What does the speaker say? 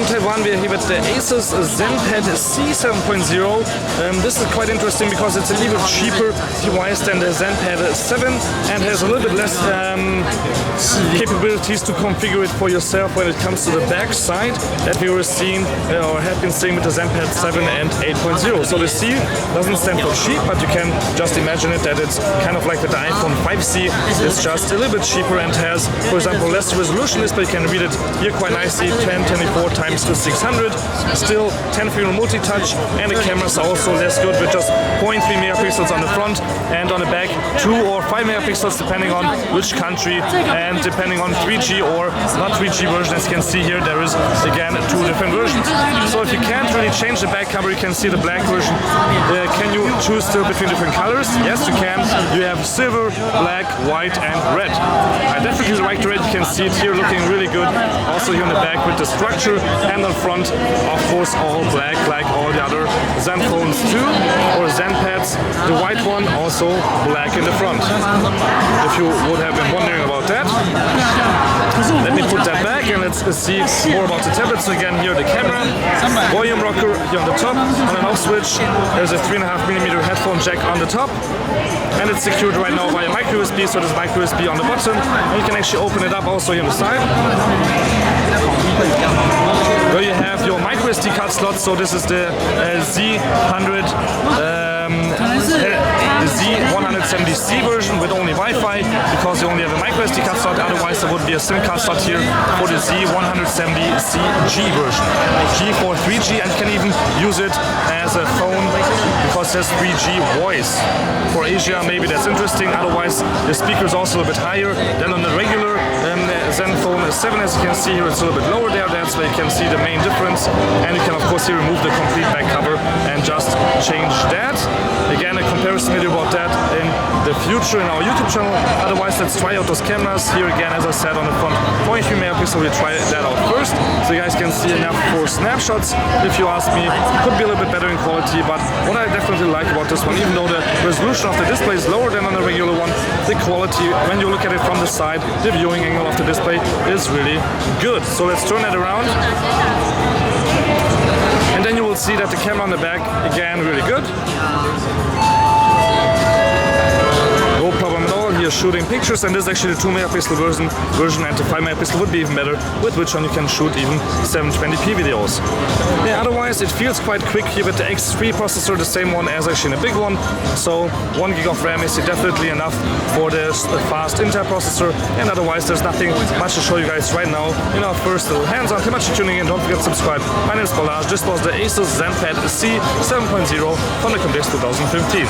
from Taiwan. We are here with the Asus ZenPad C 7.0. This is quite interesting because it's a little cheaper device than the ZenPad 7 and has a little bit less capabilities to configure it for yourself when it comes to the back side that we were seeing or have been seeing with the ZenPad 7 and 8.0. So the C doesn't stand for cheap, but you can just imagine it that it's kind of like with the iPhone 5C. It's just a little bit cheaper and has, for example, less resolution display. You can read it here quite nicely, 1024 times to 600. Still 10-finger multi-touch, and the cameras are also less good with just 0.3 megapixels on the front, and on the back 2 or 5 megapixels depending on which country and depending on 3G or not 3G version. As you can see here, there is again 2 different versions. So if you can't really change the back cover, you can see the black version. Can you choose still between different colors? Yes, you can. You have silver, black, white and red. I definitely like the red. You can see it here looking really good. Also here on the back with the structure, and on front of course all black like all the other Zen phones too, or ZenPads. The white one also black in the front. If you would have been wondering about that. Let me put that back and let's see more about the tablet. So again, here the camera, volume rocker here on the top, on an off switch. There's a 3.5mm headphone jack on the top, and it's secured right now via micro USB. So there's micro USB on the bottom, and you can actually open it up also here on the side, where you have your micro SD card slot. So this is the Z170C version with only Wi-Fi, because you only have a micro SD card slot. Otherwise there would be a SIM card slot here for the Z170CG version. G for 3G, and you can even use it as a phone because it has 3G voice. For Asia maybe that's interesting. Otherwise the speaker is also a bit higher than on the regular ZenPhone 7. As you can see here, it's a little bit lower there. That's where you can see the main difference, and you can of course here remove the complete back cover and just change that. Again, a comparison video about that in the future in our YouTube channel. Otherwise, let's try out those cameras. Here again, as I said, on the front 23 megapixel, we'll try that out first, so you guys can see enough for snapshots. If you ask me, could be a little bit better in quality, but what I definitely like about this one, even though the resolution of the display is lower than on the regular one, the quality, when you look at it from the side, the viewing angle of the display is really good. So let's turn that around. And then you will see that the camera on the back, again, really good. No problem at all. Here shooting pictures, and this is actually the 2 megapixel version, and the 5 megapixel would be even better, with which one you can shoot even 720p videos. Yeah, otherwise it feels quite quick here with the X3 processor, the same one as actually in a big one. So 1 gig of RAM is definitely enough for the fast Intel processor, and otherwise there's nothing much to show you guys right now in our first little hands-on. Thank you much for tuning in. Don't forget to subscribe. My name is Balazs. This was the Asus ZenPad C 7.0 from the Computex 2015.